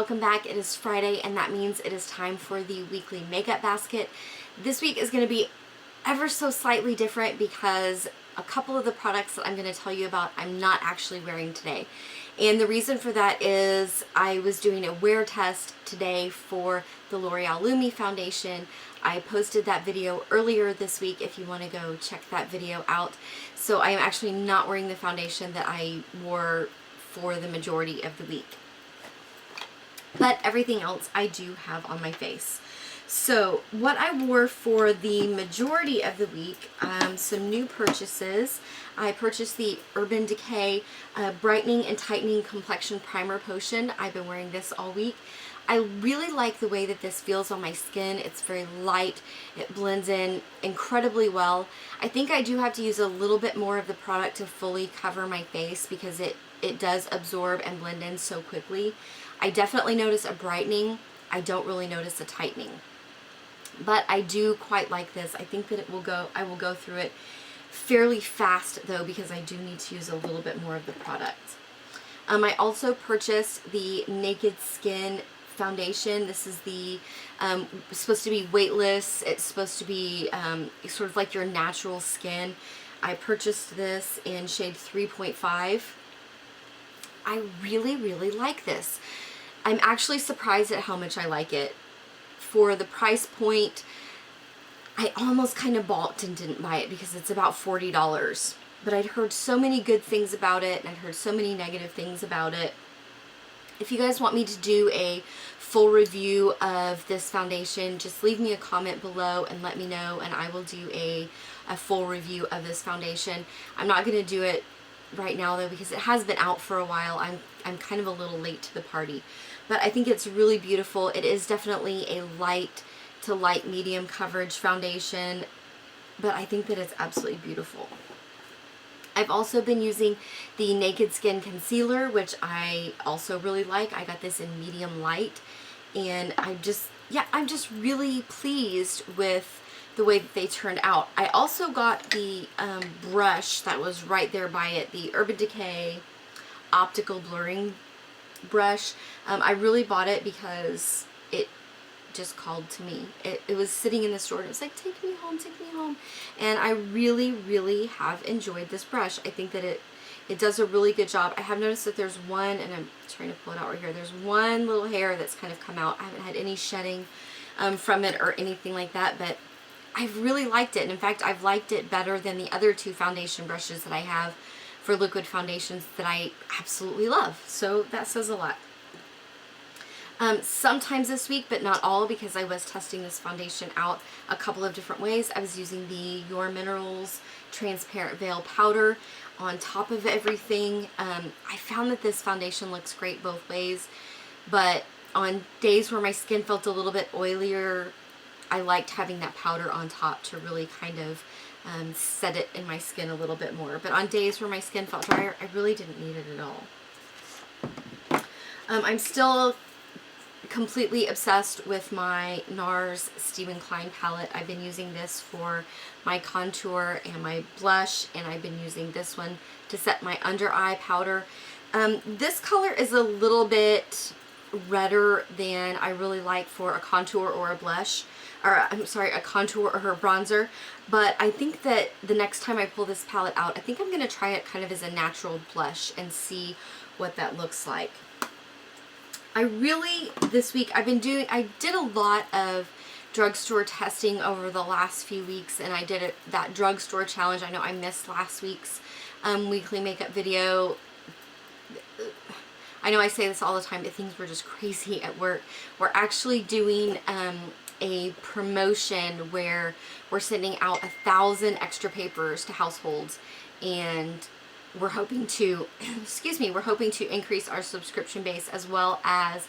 welcome back. It is Friday and that means it is time for the weekly makeup basket. This week is going to be ever so slightly different because a couple of the products that I'm going to tell you about I'm not actually wearing today. And the reason for that is I was doing a wear test today for the L'Oreal Lumi foundation. I posted that video earlier this week if you want to go check that video out. So I am actually not wearing the foundation that I wore for the majority of the week. But everything else I do have on my face. So what I wore for the majority of the week, some new purchases. I purchased the Urban Decay Brightening and Tightening Complexion Primer Potion. I've been wearing this all week. I really like the way that this feels on my skin. It's very light. It blends in incredibly well. I think I do have to use a little bit more of the product to fully cover my face because it does absorb and blend in so quickly. I definitely notice a brightening. I don't really notice a tightening. But I do quite like this. I think that I will go through it fairly fast though because I do need to use a little bit more of the product. I also purchased the Naked Skin foundation. This is the supposed to be weightless. It's supposed to be sort of like your natural skin. I purchased this in shade 3.5. I really like this. I'm actually surprised at how much I like it. For the price point, I almost kind of balked and didn't buy it because it's about $40. But I'd heard so many good things about it and I'd heard so many negative things about it. If you guys want me to do a full review of this foundation, just leave me a comment below and let me know and I will do a full review of this foundation. I'm not going to do it right now though because it has been out for a while. I'm kind of a little late to the party. But I think it's really beautiful. It is definitely a light to light medium coverage foundation, but I think that it's absolutely beautiful. I've also been using the Naked Skin concealer, which I also really like. I got this in medium light, and I'm just really pleased with the way that they turned out. I also got the brush that was right there by it, the Urban Decay Optical Blurring brush. I really bought it because it just called to me. It was sitting in the store and it was like, take me home, take me home. And I really have enjoyed this brush. I think that it does a really good job. I have noticed that there's one, and I'm trying to pull it out right here, there's one little hair that's kind of come out. I haven't had any shedding from it or anything like that, but I've really liked it. And in fact, I've liked it better than the other two foundation brushes that I have for liquid foundations that I absolutely love. So that says a lot. Sometimes this week, but not all, because I was testing this foundation out a couple of different ways. I was using the Your Minerals Transparent Veil Powder on top of everything. I found that this foundation looks great both ways, but on days where my skin felt a little bit oilier, I liked having that powder on top to really kind of set it in my skin a little bit more. But on days where my skin felt drier, I really didn't need it at all. I'm still completely obsessed with my NARS Stephen Klein palette. I've been using this for my contour and my blush, and I've been using this one to set my under eye powder. This color is a little bit redder than I really like for a contour or a blush, or I'm sorry, a contour or a bronzer, but I think that the next time I pull this palette out, I think I'm going to try it kind of as a natural blush and see what that looks like. This week, I did a lot of drugstore testing over the last few weeks, and I did that drugstore challenge. I know I missed last week's weekly makeup video. I know I say this all the time, but things were just crazy at work. We're actually doing a promotion where we're sending out 1,000 extra papers to households, and we're hoping to, we're hoping to increase our subscription base as well as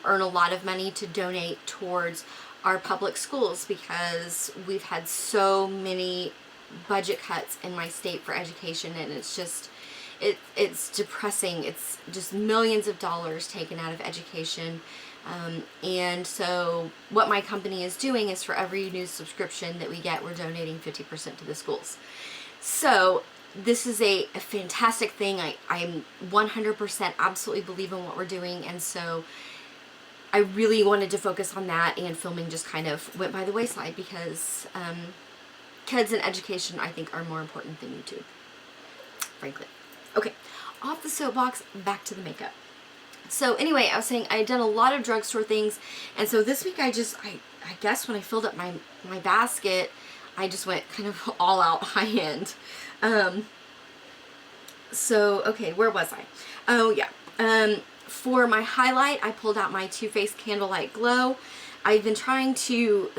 earn a lot of money to donate towards our public schools because we've had so many budget cuts in my state for education, and it's just, it's depressing. It's just millions of dollars taken out of education. And so what my company is doing is for every new subscription that we get, we're donating 50% to the schools. So this is a fantastic thing. I'm 100% absolutely believe in what we're doing, and so I really wanted to focus on that, and filming just kind of went by the wayside because kids and education, I think, are more important than YouTube, frankly. Okay, off the soapbox, back to the makeup. So anyway, I was saying I had done a lot of drugstore things, and so this week I guess when I filled up my basket, I just went kind of all out high end. So, okay, where was I? Oh, yeah. For my highlight, I pulled out my Too Faced Candlelight Glow. I've been trying to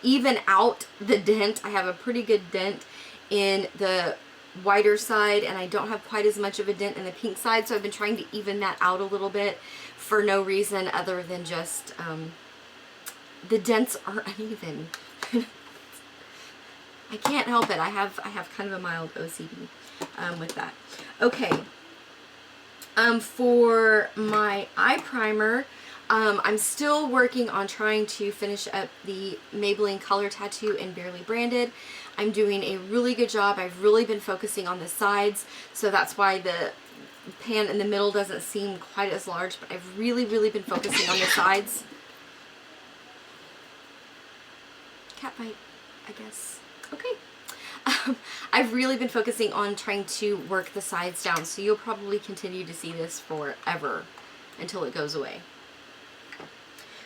even out the dent. I have a pretty good dent in the whiter side, and I don't have quite as much of a dent in the pink side, so I've been trying to even that out a little bit for no reason other than just the dents are uneven. I can't help it. I have kind of a mild OCD with that. Okay. For my eye primer, I'm still working on trying to finish up the Maybelline Color Tattoo in Barely Branded. I'm doing a really good job. I've really been focusing on the sides, so that's why the pan in the middle doesn't seem quite as large, but I've really been focusing on the sides. Cat bite, I guess. Okay. I've really been focusing on trying to work the sides down, so you'll probably continue to see this forever until it goes away.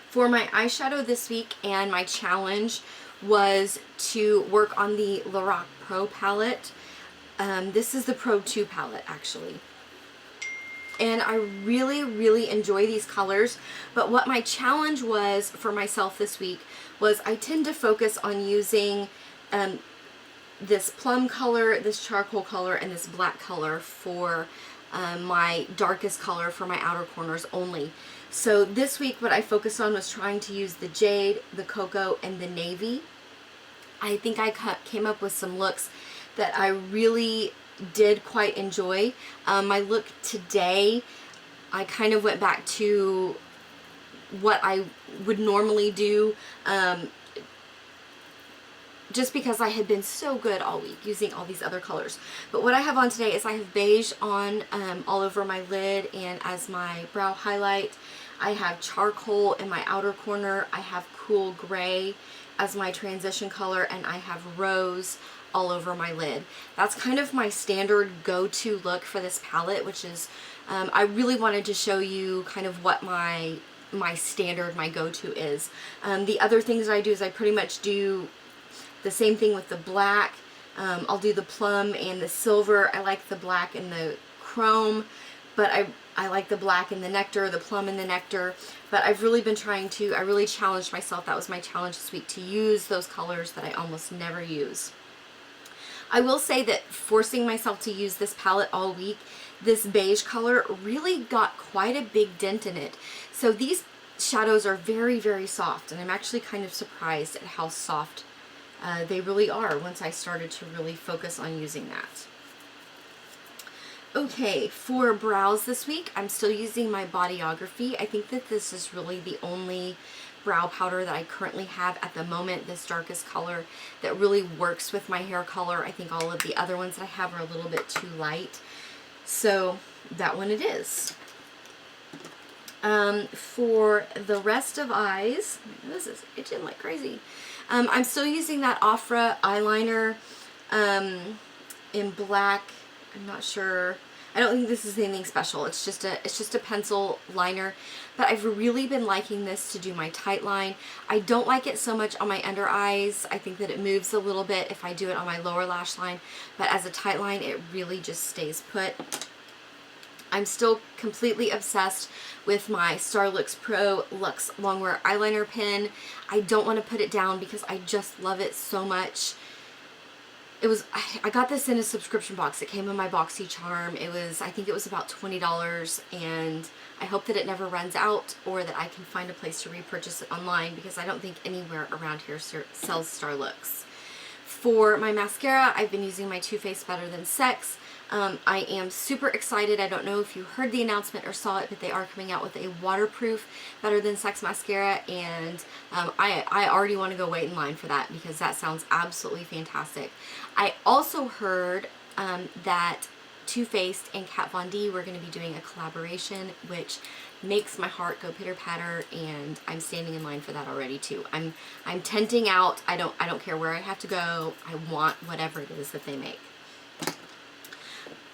For my eyeshadow this week, and my challenge was to work on the Lorac Pro palette. This is the Pro 2 palette, actually. And I really enjoy these colors, but what my challenge was for myself this week was I tend to focus on using this plum color, this charcoal color, and this black color for my darkest color for my outer corners only. So this week what I focused on was trying to use the jade, the cocoa, and the navy. I think I came up with some looks that I really did quite enjoy. My look today, I kind of went back to what I would normally do, just because I had been so good all week using all these other colors. But what I have on today is I have beige on all over my lid and as my brow highlight. I have charcoal in my outer corner. I have cool gray as my transition color, and I have rose all over my lid. That's kind of my standard go-to look for this palette, which is, I really wanted to show you kind of what my standard, my go-to is. The other things that I do is I pretty much do the same thing with the black. I'll do the plum and the silver. I like the black and the chrome, but I like the black and the nectar, the plum and the nectar. But I've really been trying to, I really challenged myself, that was my challenge this week, to use those colors that I almost never use. I will say that forcing myself to use this palette all week, this beige color really got quite a big dent in it. So these shadows are very soft, and I'm actually kind of surprised at how soft they really are once I started to really focus on using that. Okay, for brows this week, I'm still using my Bodyography. I think that this is really the only brow powder that I currently have at the moment, this darkest color, that really works with my hair color. I think all of the other ones that I have are a little bit too light. So that one it is. For the rest of eyes, this is itching like crazy. I'm still using that Ofra eyeliner in black. I'm not sure. I don't think this is anything special. It's just a pencil liner, but I've really been liking this to do my tight line. I don't like it so much on my under eyes. I think that it moves a little bit if I do it on my lower lash line, but as a tight line, it really just stays put. I'm still completely obsessed with my Starlux Pro Luxe Longwear Eyeliner Pen. I don't want to put it down because I just love it so much. I got this in a subscription box. It came in my BoxyCharm. I think it was about $20, and I hope that it never runs out or that I can find a place to repurchase it online because I don't think anywhere around here sells Starlux. For my mascara, I've been using my Too Faced Better Than Sex. I am super excited. I don't know if you heard the announcement or saw it, but they are coming out with a waterproof Better Than Sex mascara, and I already want to go wait in line for that because that sounds absolutely fantastic. I also heard that Too Faced and Kat Von D were going to be doing a collaboration, which makes my heart go pitter patter, and I'm standing in line for that already too. I'm tenting out. I don't care where I have to go. I want whatever it is that they make.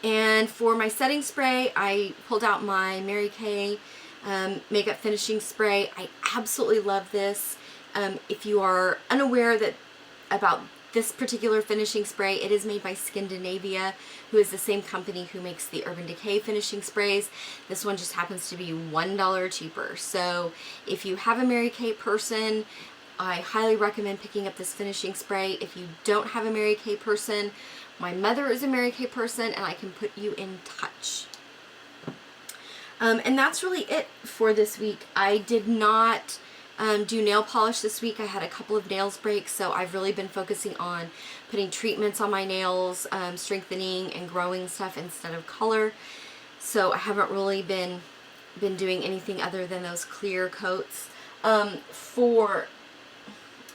And for my setting spray, I pulled out my Mary Kay makeup finishing spray. I absolutely love this. If you are unaware about this particular finishing spray, it is made by Skindinavia, who is the same company who makes the Urban Decay finishing sprays. This one just happens to be $1 cheaper. So if you have a Mary Kay person, I highly recommend picking up this finishing spray. If you don't have a Mary Kay person, my mother is a Mary Kay person, and I can put you in touch. And that's really it for this week. I did not do nail polish this week. I had a couple of nails breaks, so I've really been focusing on putting treatments on my nails, strengthening and growing stuff instead of color. So I haven't really been doing anything other than those clear coats. And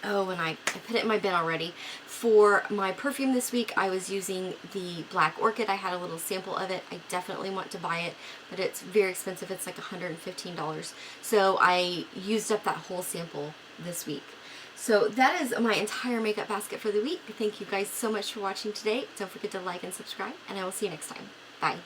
I put it in my bin already. For my perfume this week, I was using the Black Orchid. I had a little sample of it. I definitely want to buy it, but it's very expensive. It's like $115. So I used up that whole sample this week. So that is my entire makeup basket for the week. Thank you guys so much for watching today. Don't forget to like and subscribe, and I will see you next time. Bye.